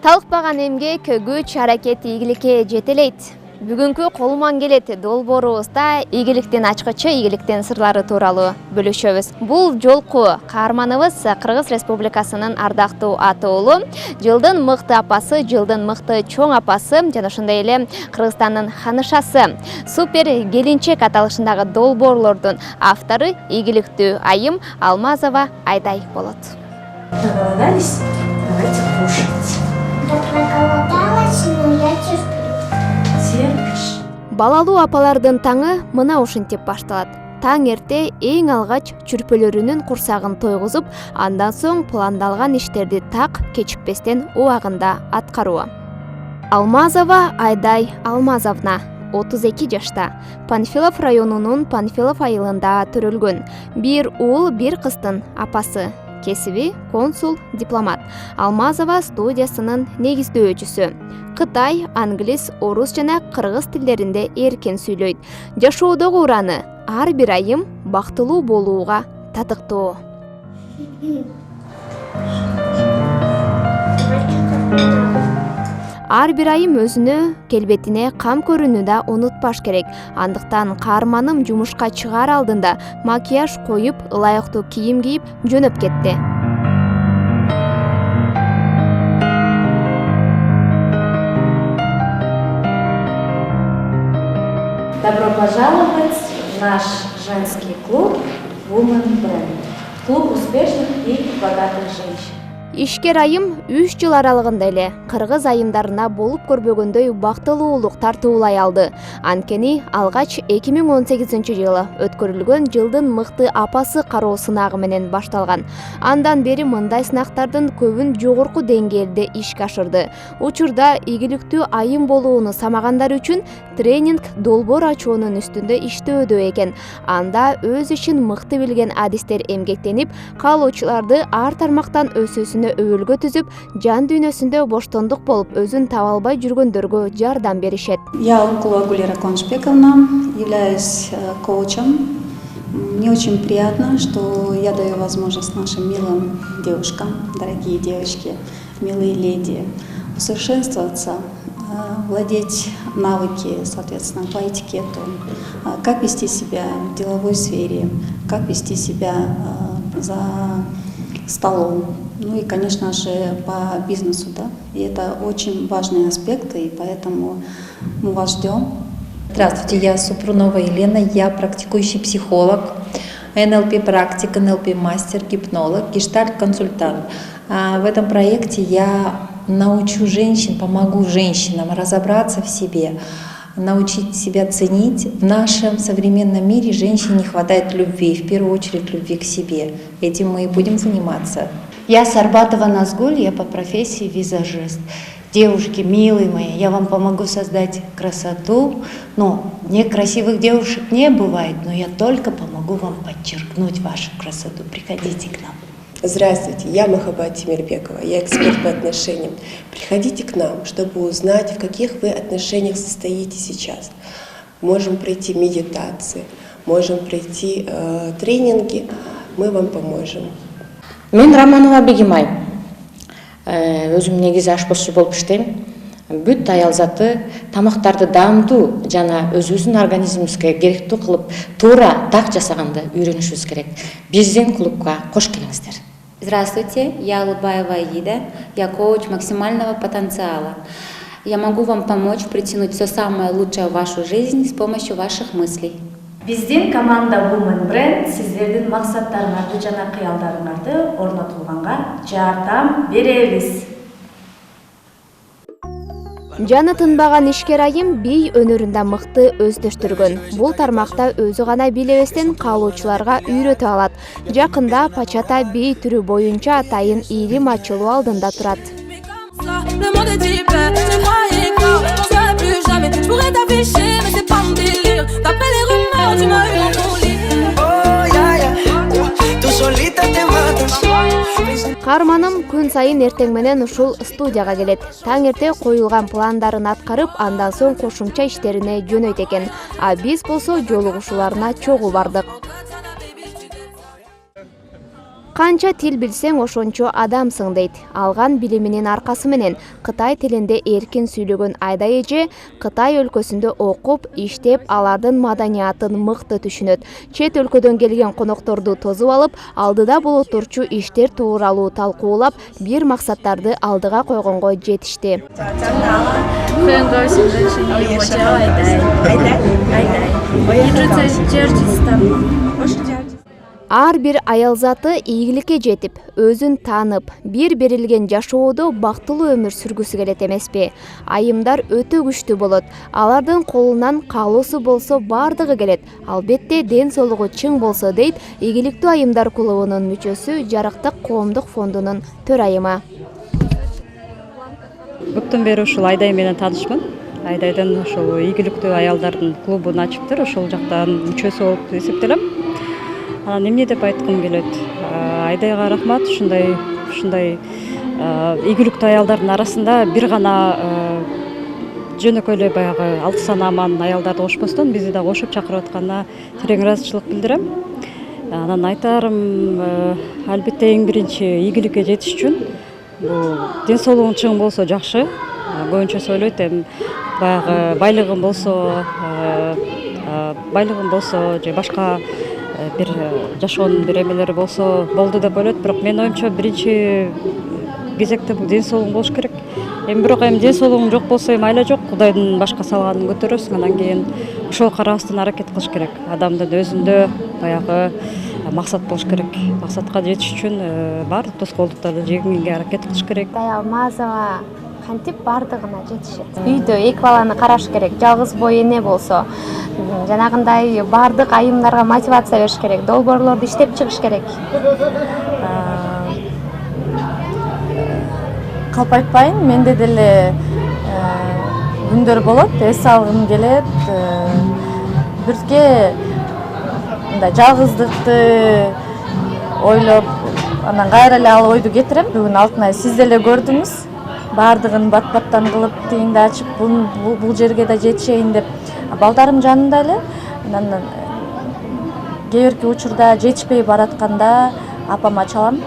Талыкпаган эмгек, күч, аракет ийгиликке жетелейт. Бүгүнкү колуман келет долбоорубузда ийгиликтин ачкычы, ийгиликтин сырлары тууралуу бөлүшөбүз. Бул жолку каарманыбыз Кыргыз Республикасынын ардактуу ата уулу, жылдын мыкты апасы, жылдын мыкты чоң апасы жана ошондой эле Кыргызстандын ханышасы. Супер келинчек аталышындагы долбоорлордун автору ийгиликтүү айым Алмазова Айдай болот. Проголодались? Давайте кушать. Я проголодалась, но я терплю. Терпишь? Балалуу апалардын таңы мына ушинтип башталат. Таң эрте эң алгач чүрпөлөрүнүн курсагын тойгузуп, андан соң пландалган иштерди так кечикпестен убагында аткаруу. Алмазова Айдай Алмазовна 32 жашта. Панфилов районунун Панфилов айылында төрөлгөн. Бир уул, бир кыздын апасы. Кесиби консул, дипломат. Алмазова студиясынын негиздөөчүсү. Кытай, англис, орус жана кыргыз тилдеринде эркен сүйлөйт. Жашоодогу ураны ар бир айым бактылуу болууга татыктуу. Ар бир айым өзүнө, келбетине кам көрүүнү да унутпаш керек. Андыктан каарманым жумушка чыгаар алдында макияж коюп, ылайыктуу кийим кийип жөнөп кетти. Добро пожаловать в наш женский клуб Women Brand. Клуб успешных и богатых женщин. Ишкер айым 3 жыл аралыгында эле кыргыз айымдарына болуп көрбөгөндөй бактылуулук тартуулай алды. Анткени алгач 2018-жылы өткөрүлгөн жылдын мыкты апасы кароо сынагы менен башталган. Андан бери мындай сынактардын көбүн жогорку деңгээлде ишке ашырды. Учурда ийгиликтүү айым болууну самагандар үчүн тренинг долбоор ачуунун үстүндө иштөөдө экен. Анда өз ишин мыкты билген адистер эмгектенип, каалоочуларды ар тармактан өсүүсүнө өбөлгө түзүп, жан дүйнөсүндө боштондук болуп өзүн таба албай жүргөндөргө жардам беришет. Я Укулова Гулира Коншбековна, являюсь коучем. Мне очень приятно, что я даю возможность нашим милым девушкам, дорогие девочки, милые леди, усовершенствоваться, владеть навыки, соответственно, по этикету, как вести себя в деловой сфере, как вести себя за столом, ну и, конечно же, по бизнесу, да. И это очень важные аспекты, и поэтому мы вас ждем. Здравствуйте, я Супрунова Елена, я практикующий психолог, НЛП-практик, НЛП-мастер, гипнолог, гештальт-консультант. В этом проекте я научу женщин, помогу женщинам разобраться в себе, научить себя ценить. В нашем современном мире женщине не хватает любви, в первую очередь любви к себе. Этим мы и будем заниматься. Я Сарбатова Назгуль, я по профессии визажист. Девушки, милые мои, я вам помогу создать красоту. Но некрасивых девушек не бывает, но я только помогу вам подчеркнуть вашу красоту. Приходите к нам. Здравствуйте, я Махаббат Тимирбекова, я эксперт по отношениям. Приходите к нам, чтобы узнать, в каких вы отношениях состоите сейчас. Можем пройти медитации, можем пройти тренинги, мы вам поможем. Мен Романова Бегимай. Өзүм негизи ашпозчу болуп иштейм. Бүт аял заты тамактарды даамдуу жана өзүбүздүн организмибизге керектүү кылып туура так жасаганды үйрөнүшүбүз керек. Биздин клубка кош келиңиздер. Здравствуйте, я Улыбаева Аида, я коуч максимального потенциала. Я могу вам помочь притянуть все самое лучшее в вашу жизнь с помощью ваших мыслей. Биздин команда Women Brand сиздердин максаттарыңарды жана кыялдарыңарды орнотулганга жардам беребиз. Жаны тынбаган ишкер айым бий өнөрүндө мыкты өздөштүргөн. Бул тармакта өзү гана билебестен каалоочуларга үйрөтө алат. Жакында Пачата бий түрү боюнча атайын ийрим ачылуу алдында турат. Каарманым күн сайын эртең менен ушул студияга келет. Таң эрте коюлган пландарын аткарып, андан соң кошумча иштерине жөнөйт экен. А биз болсо жолугушууларына чогуу бардык. Канча тил билсең ошончо адамсың дейт. Алган билиминин аркасы менен Кытай тилинде эркин сүйлөгөн Айда эже Кытай өлкөсүндө окуп, иштеп, алардын маданиятын мыкты түшүнөт. Чет өлкөдөн келген конокторду тосуп алып, алдыда боло турчу иштер тууралуу талкуулап, бир максаттарды алдыга койгонго жетишти. Ар бир аял заты ийгиликке жетип, өзүн таанып, бир берилген жашоодо бактылуу өмүр сүргүсү келет эмеспи? Айымдар өтө күчтүү болот. Алардын колунан каалоосу болсо бардыгы келет. Албетте ден соолугу чың болсо дейт Ийгиликтүү айымдар клубунун мүчөсү, Жарыктык коомдук фондунун төрайымы. Көптөн бери ушул Айдай менен таанышмын. Айдайдын ушул ийгиликтүү аялдардын клубун ачыптыр. Ошол жактан мүчөсү болуп эсептелем. Анан эмне деп айткым келет? Айдайга рахмат. Ушундай ийгиликтүү аялдардын арасында бир гана жөнөкөй эле баягы алты санааман аялдарды кошпостон бизди да кошуп чакырып атканына терең ыраазычылык билдирем. Анан айтарым, албетте эң биринчи ийгиликке жетиш үчүн бул ден соолугуң чың болсо жакшы. Көбүнчөсү ойлойт эми баягы байлыгың болсо же башка бир жашоонун бир эмелери болсо болду деп ойлойт. Бирок менин оюмча биринчи кезекте бул ден соолугуң болуш керек. Бирок ден соолугуң жок болсо айла жок, Кудайдын башка салганын көтөрөсүң. Анан кийин ошого карабастан аракет кылыш керек. Адамдын өзүндө баягы максат болуш керек. Максатка жетиш үчүн баардык тоскоолдуктарды жеңүүгө аракет кылыш керек. Аял мазага кантип бардыгына жетишет? Үйдө эки баланы караш керек. Жалгыз бой эне болсо, жанагындай бардык айымдарга мотивация бериш керек. Долбоорлорду иштеп чыгыш керек. Калп айтпайын, менде деле күндөр болот, эс алгым келет. Бирге мындай жалгыздыкты ойлоп, анан кайра эле ал ойду кетирем. Бүгүн Алтынай сиз деле көрдүңүз. Бардыгын бат-баттан кылып, тигинди ачып, бул жерге да жетишейин деп балдарым жанында эле. Анан кээ бирки учурда жетишпей баратканда апама чалам.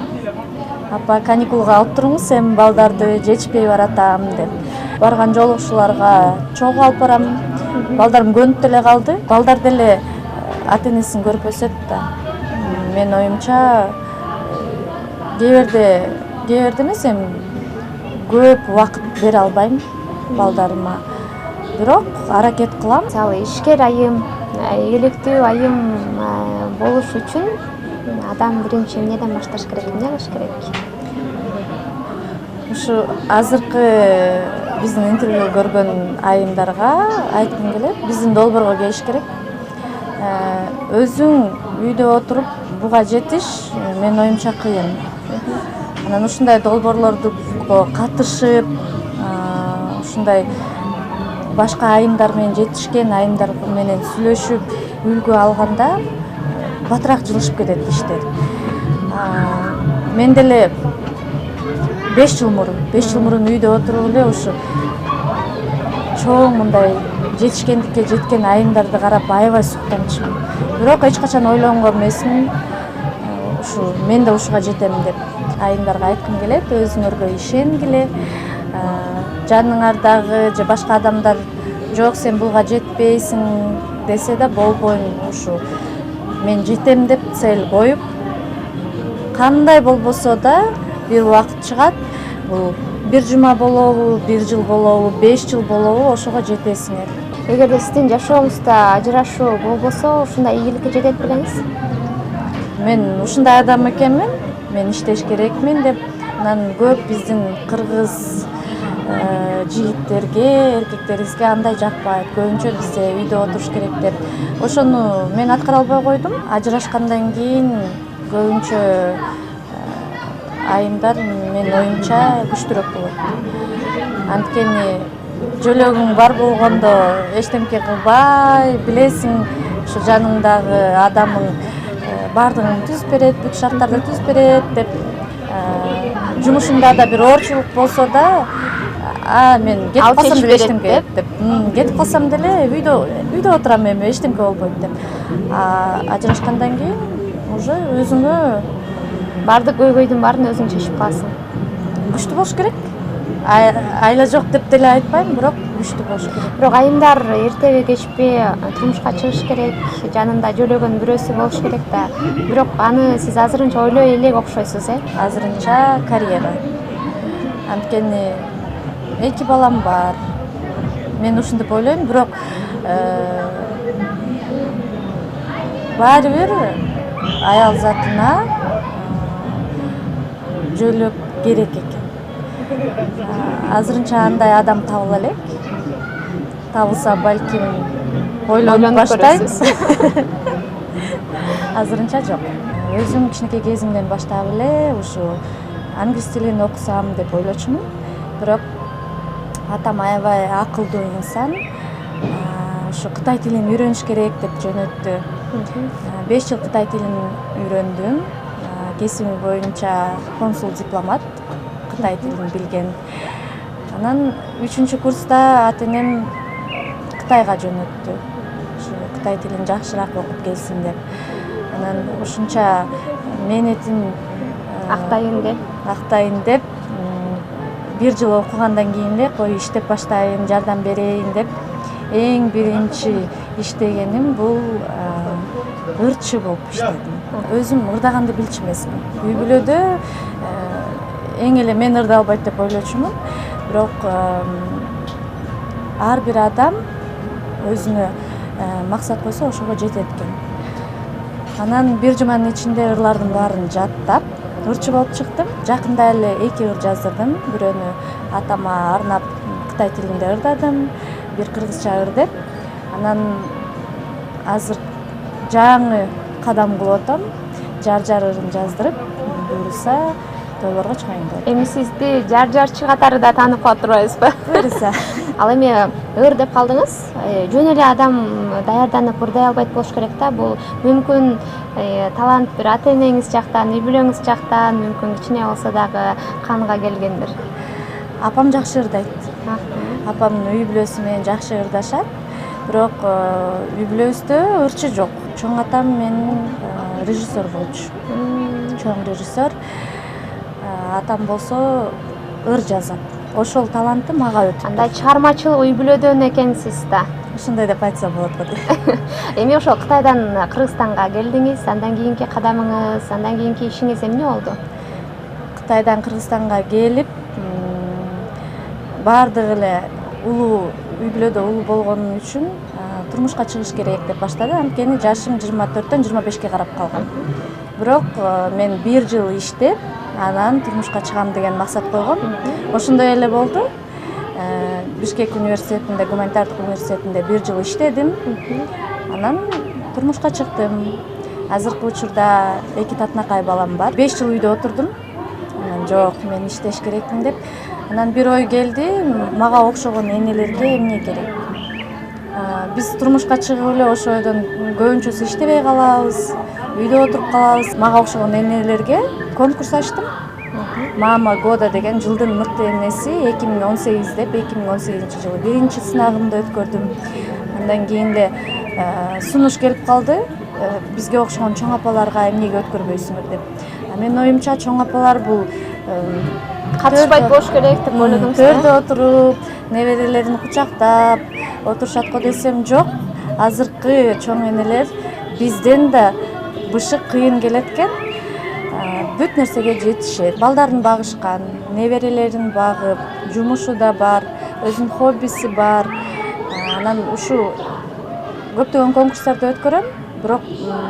Апа, каникулга алып туруңуз, эми балдарды жетишпей баратам деп. Барган жолугушууларга чогуу алып барам. Балдарым көнүп деле калды. Балдар деле ата-энесин көрүп өсөт да. Менин оюмча кээ бирде эмес, эми көп убакыт бере албайм балдарыма. Бирок аракет кылам. Мисалы, ишкер айым, ийгиликтүү айым болуш үчүн адам биринчи эмнеден башташ керек, эмне кылыш керек? Ушу азыркы биздин интервью көргөн айымдарга айткым келет, биздин долбоорго келиш керек. Өзүң үйдө отуруп буга жетиш менин оюмча кыйын. Анан ушундай долбоорлорду катышып, ушундай башка айымдар менен жетишкен айымдар менен сүйлөшүп, үлгү алганда батыраак жылышып кетет иштер. Мен деле 5 жыл мурун үйдө отуруп эле ушу чоң мындай жетишкендикке жеткен айымдарды карап аябай суктанчумун. Бирок эч качан ойлонгон эмесмин, ушу мен да ушуга жетем деп. Айымдарга айткым келет, өзүңөргө ишенгиле. Жаныңардагы же башка адамдар жок, сен буга жетпейсиң десе да болбойм. Ушу мен жетем деп цель коюп, кандай болбосо да бир убакыт чыгат. Бул бир жума болобу, бир жыл болобу, 5 жыл болобу, ошого жетесиңер. Эгерде сиздин жашооңузда ажырашуу болбосо, ушундай ийгиликке жетет белеңиз? Мен ушундай адам экенмин, мен иштеш керекмин деп. Анан көп биздин кыргыз жигиттерге, эркектерибизге андай жакпайт. Көбүнчө бизде үйдө отуруш керек деп. Ошону мен аткара албай койдум. Ажырашкандан кийин көбүнчө айымдар менин оюмча күчтүүрөөк болот. Анткени жөлөгүң бар болгондо эчтемке кылбай, билесиң, ушу жаныңдагы адамың бардыгын түзүп берет, бүт шарттарды түзүп берет деп. Жумушуңда да бир оорчулук болсо да, мен кетип калсам деле эчтемке деп. Кетип калсам деле үйдө отурам, эми эчтемке болбойт деп. Ажырашкандан кийин уже өзүңө баардык көйгөйдүн баарын өзүң чечип каласың. Күчтүү болуш керек. Айла жок деп деле айтпайм, бирок күчтүү болуш керек. Бирок айымдар эртеби кечпи турмушка чыгыш керек, жанында жөлөгөн бирөөсү болуш керек да. Бирок аны сиз азырынча ойлой элек окшойсуз, Азырынча карьера. Анткени 2 балам бар. Мен ушинтип ойлойм, бирок баары бир аял затына жөлөк керек экен. Азырынча андай адам табыла элек. Табылса, балким ойлонуп баштайм. Азырынча жок. Өзүм кичинекей кезимден баштап эле ушу англис тилин окусам деп ойлочумун. Бирок атам аябай акылдуу инсан. Ушу Кытай тилин үйрөнүш керек деп жөнөттү. 5 жыл Кытай тилин үйрөндүм. Кесибим боюнча консул дипломат, Кытай тилин билген. Анан 3-курста ата-энем Кытайга жөнөттү. Ушу Кытай тилин жакшыраак окуп келсин деп. Анан ушунча мээнетин актайын деп 1 жыл окугандан кийин эле кой иштеп баштайын, жардам берейин деп эң биринчи иштегеним бул ырчы болуп иштедим. Өзүм ырдаганды билчү эмесмин. Үй бүлөдө эң эле мен ырдай албайт деп ойлочумун. Бирок ар бир адам өзүнө максат койсо ошого жетет экен. Анан 1 жуманын ичинде ырлардын баарын жаттап, ырчы болуп чыктым. Жакында эле 2 ыр жаздырдым. Бирөөнү атама арнап Кытай тилинде ырдадым, бир кыргызча ыр деп. Анан азыр жаңы кадам кылып атам. Жар ырын жаздырып, буюрса тойлорго чыгайын деп. Эми сизди жарчы катары да таанып калып турбайбызбы? Буюрса. Ал эми ыр деп калдыңыз. Жөн эле адам даярданып ырдай албайт болуш керек да. Бул мүмкүн талант бир ата-энеңиз жактан, үй бүлөңүз жактан, мүмкүн кичине болсо дагы канга келгендир. Апам жакшы ырдайт. Апамдын үй бүлөсү менен жакшы ырдашат. Бирок үй бүлөбүздө ырчы жок. Чоң атам менин режиссер болчу. Чоң режиссер. Атам болсо ыр жазат. Ошол таланты мага өтүп. Андай чыгармачыл үй бүлөдөн экенсиз да. Ушундай деп айтса болот го дейм. Эми ошол Кытайдан Кыргызстанга келдиңиз, андан кийинки кадамыңыз, андан кийинки ишиңиз эмне болду? Кытайдан Кыргызстанга келип, баардыгы эле улуу үй бүлөдө улуу болгон үчүн турмушка чыгыш керек деп баштады. Анткени жашым 24-төн 25-ке карап калган. Бирок мен 1 жыл иштеп, анан турмушка чыгам деген максат койгом. Ошондой эле болду. Бишкек университетинде, гуманитардык университетинде 1 жыл иштедим. Анан турмушка чыктым. Азыркы учурда 2 татынакай балам бар. 5 жыл үйдө отурдум. Анан жок, мен иштеш керекмин деп. Анан бир ой келди, мага окшогон энелерге эмне керек? Биз турмушка чыгып эле ошол ойдон көбүнчөсү иштебей калабыз, үйдө отуруп калабыз. Мага окшогон энелерге конкурс ачтым. Мама года деген жылдын мыкты энеси 2018 деп 2018-жылы биринчи сынагымды өткөрдүм. Андан кийин эле сунуш келип калды. Бизге окшогон чоң апаларга эмнеге өткөрбөйсүңөр деп. Менин оюмча чоң апалар бул катышпайт болуш керек деп ойлодуңуз. Төрдө отуруп, неберелерин кучактап отурушат го десем жок. Азыркы чоң энелер бизден да бышык кыйын келет экен. Бүт нерсеге жетишет. Балдарын багышкан, неберелерин багып, жумушу да бар, өзүнүн хоббиси бар. Анан ушу көптөгөн конкурстарда өткөрөм. Бирок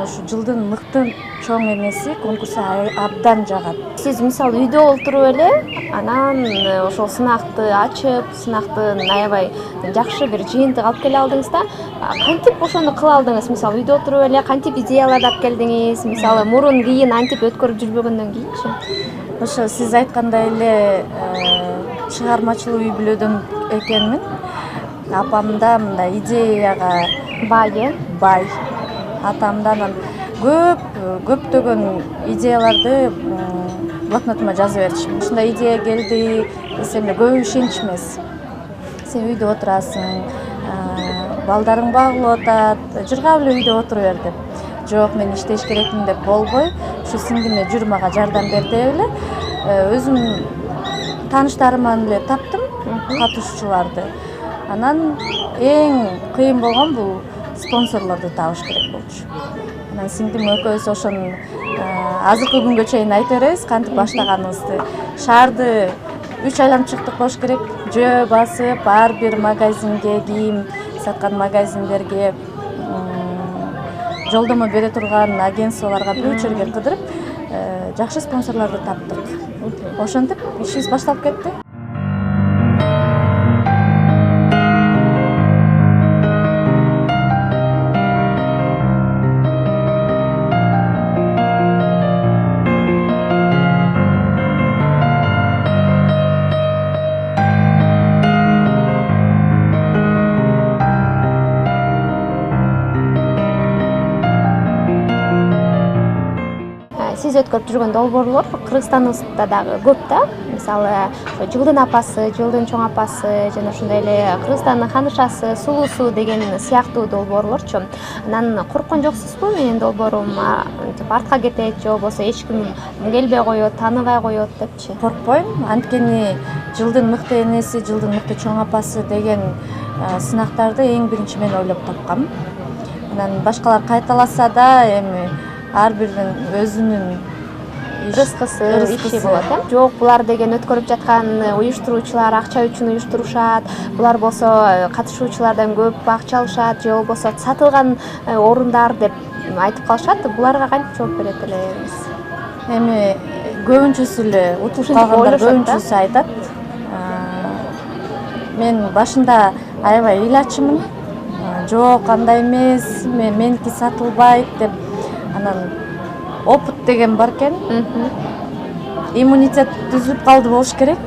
ушу жылдын мыкты чоң энеси конкурсу абдан жагат. Сиз мисалы үйдө отуруп эле, анан ошол сынакты ачып, сынактын аябай жакшы бир жыйынтык алып келе алдыңыз да. Кантип ошону кыла алдыңыз? Мисалы үйдө отуруп эле кантип идеяларды алып келдиңиз? Мисалы мурун кийин антип өткөрүп жүрбөгөндөн кийинчи? Ошо сиз айткандай эле чыгармачыл үй бүлөдөн экенмин. Апамда мындай идеяга бай. Атамдан көптөгөн идеяларды блокнотума жазып берчүмүн. Ушундай идея келди десем эле көбү ишеничмес. Сен үйдө отурасың, балдарың багылып атат, жыргап эле үйдө отура бер деп. Жок, мен иштеш керекмин деп болбой, ушу сиңдиме жүрүп мага жардам берди деп эле өзүм тааныштарыман эле таптым катышуучуларды. Анан эң кыйын болгон бул спонсорлорду табыш керек болчу. Анан сиңдим экөөбүз ошону азыркы күнгө чейин айта беребиз кантип баштаганыбызды. Шаарды 3 айланып чыктык болуш керек. Жөө басып, ар бир магазинге, кийим саткан магазиндерге, жолдомо бере турган агентстволорго бир жерге кыдырып, жакшы спонсорлорду таптык. Ошентип ишибиз башталып кетти. Сиз өткөрүп жүргөн долбоорлор Кыргызстаныбызда дагы көп да. Мисалы, жылдын апасы, жылдын чоң апасы жана ошондой эле Кыргызстандын ханышасы, сулуусу деген сыяктуу долбоорлорчу. Анан корккон жоксузбу? Менин долбоорум артка кетет, же болбосо эч ким келбей коет, тааныбай коет депчи. Коркпойм. Анткени жылдын мыкты энеси, жылдын мыкты чоң апасы деген сынактарды эң биринчи мен ойлоп тапкам. Анан башкалар кайталаса да эми ар биринин өзүнүн рызкысы, иши болот, э? Жок, булар деген өткөрүп жаткан уюштуруучулар акча үчүн уюштурушат. Булар болсо катышуучулардан көп акча алышат, же болбосо сатылган орундар деп айтып калышат. Буларга кантип жооп берет элебиз? Эми көбүнчөсү эле утулуп калгандар көбүнчөсү айтат. Мен башында аябай ыйлачымын. Жок, андай эмес, меники сатылбайт деп. Анан опыт деген бар экен. Иммунитет түзүлүп калды болуш керек.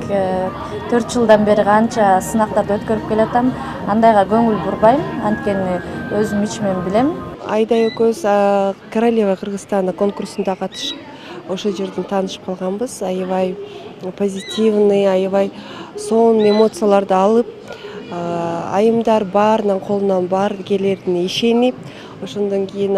4 жылдан бери канча сынактарды өткөрүп келатам. Андайга көңүл бурбайм, анткени өзүм ичимен билем. Айдай экөөбүз Королева Кыргызстана конкурсунда катышып, ошол жерден таанышып калганбыз. Аябай позитивный, аябай сонун эмоцияларды алып, айымдар баарынын колунан бар келерине ишенип, ошондон кийин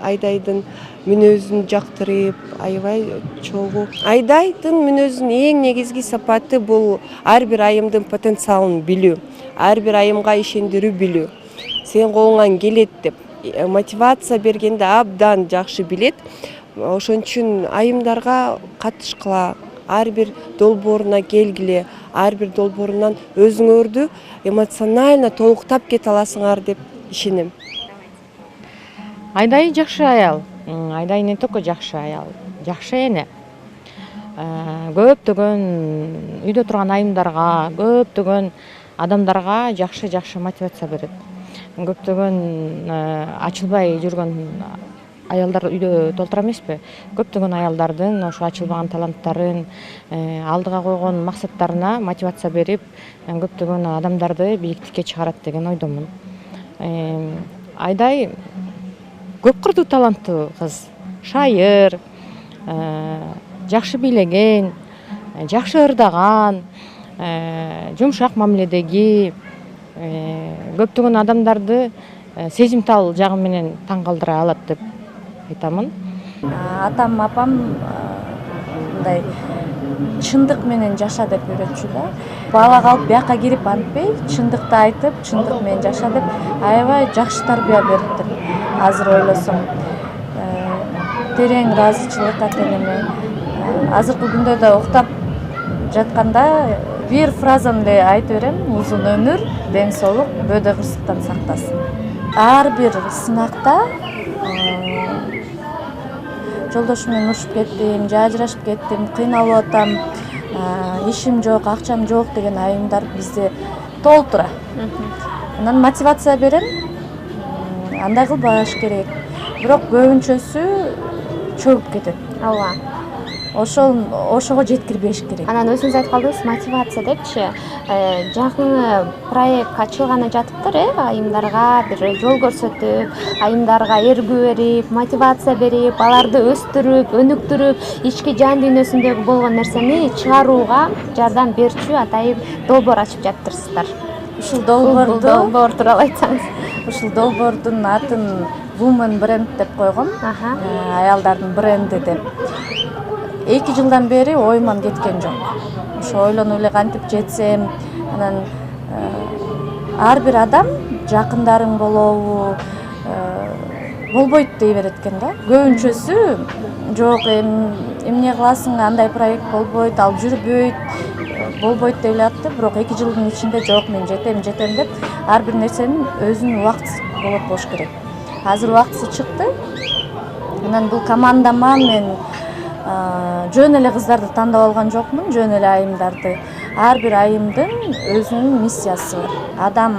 Айдайдын мүнөзүн жактырып, аябай чогуу. Айдайдын мүнөзүнүн эң негизги сапаты бул ар бир айымдын потенциалын билүү, ар бир айымга ишендирүү билүү. Сен колуңан келет деп мотивация бергенде абдан жакшы билет. Ошон үчүн айымдарга катышкыла, ар бир долбооруна келгиле, ар бир долбоорунан өзүңөрдү эмоционально толуктап кете аласыңар деп ишенем. Айдай жакшы аял. Айдай не только жакшы аял, жакшы эне. Көптөгөн үйдө турган айымдарга, көптөгөн адамдарга жакшы мотивация берет. Көптөгөн ачылбай жүргөн аялдар үйдө толтура эмеспи? Көптөгөн аялдардын ошо ачылбаган таланттарын, алдыга койгон максаттарына мотивация берип, көптөгөн адамдарды бийиктикке чыгарат деген ойдомун. Айдай көп кырдуу таланттуу кыз, шайыр, жакшы бийлеген, жакшы ырдаган, жумшак мамиледеги, көптөгөн адамдарды сезимтал жагы менен таң калтыра алат деп айтамын. Атам, апам мындай чындык менен жаша деп үйрөтчү да. Балага алып бияка кирип антпей, чындыкты айтып, чындык менен жаша деп аябай жакшы тарбия бериптир. Азыр ойлосом, терең ыраазычылык ата-энеме. Азыркы күндө да уктап жатканда бир фразаны эле айтып берем: узун өмүр, ден соолук, бөөдө кырсыктан сактасын. Ар бир сынакта жолдошум менен урушуп кеттим, же ажырашып кеттим, кыйналып атам, ишим жок, акчам жок деген айымдар бизде толтура. Анан мотивация берем, андай кылбаш керек. Бирок көбүнчөсү чөгүп кетет. Ооба. Ошого жеткирбеш керек. Анан өзүңүз айтып калдыңыз, мотивация депчи. Жакын проект ачылганы жатыптыр, айымдарга бир жол көрсөтүп, айымдарга эргүү берип, мотивация берип, аларды өстүрүп, өнүктүрүп, ички жан дүйнөсүндөгү болгон нерсени чыгарууга жардам берчү атайын долбоор ачып жатыптырсыздар. Ушул долбоор тууралуу айтсаңыз. Ушул долбоордун атын Women бренд деп койгом. Аялдардын бренди деп. 2 жылдан бери оюман кеткен жок. Ошо ойлонуп эле кантип жетсем, анан ар бир адам жакындарың болобу, болбойт дей берет экен да. Көбүнчөсү жок, эмне кыласың, андай проект болбойт, ал жүрбөйт, болбойт деп эле атты. Бирок 2 жылдын ичинде жок, мен жетем деп ар бир нерсенин өзүнүн убактысы болуш керек. Азыр убактысы чыкты. Анан бул командама мен жөн эле кыздарды тандап алган жокмун, жөн эле айымдарды. Ар бир айымдын өзүнүн миссиясы бар. Адам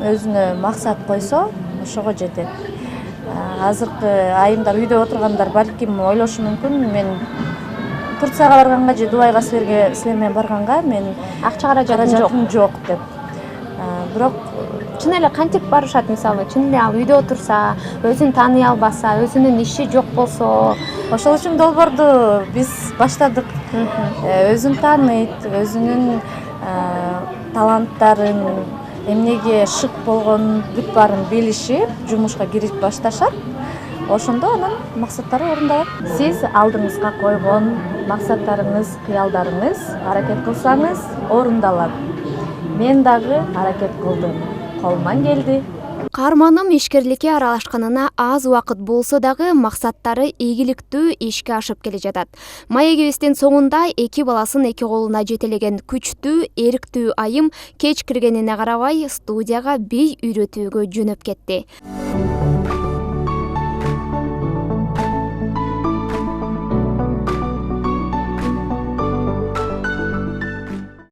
өзүнө максат койсо, ошого жетет. Азыркы айымдар үйдө отургандар балким ойлошу мүмкүн, мен Турцияга барганга же Дубайга силерге барганга мен Акча каражатым жок деп. Бирок чын эле кантип барышат, мисалы, чын эле ал үйдө отурса, өзүн тааный албаса, өзүнүн иши жок болсо, ошол үчүн долбоорду биз баштадык. Өзүн тааныйт, өзүнүн таланттарын, эмнеге шык болгонун бүт баарын билишип, жумушка кирип башташат. Ошондо анан максаттары орундалат. Сиз алдыңызга койгон максаттарыңыз, кыялдарыңыз аракет кылсаңыз орундалат. Мен дагы аракет кылдым. Колуман келди. Каарманым ишкерликке аралашканына аз убакыт болсо дагы максаттары ийгиликтүү ишке ашып келе жатат. Маегибиздин соңунда 2 баласын 2 колуна жетелеген күчтүү, эриктүү айым кеч киргенине карабай студияга бий үйрөтүүгө жөнөп кетти.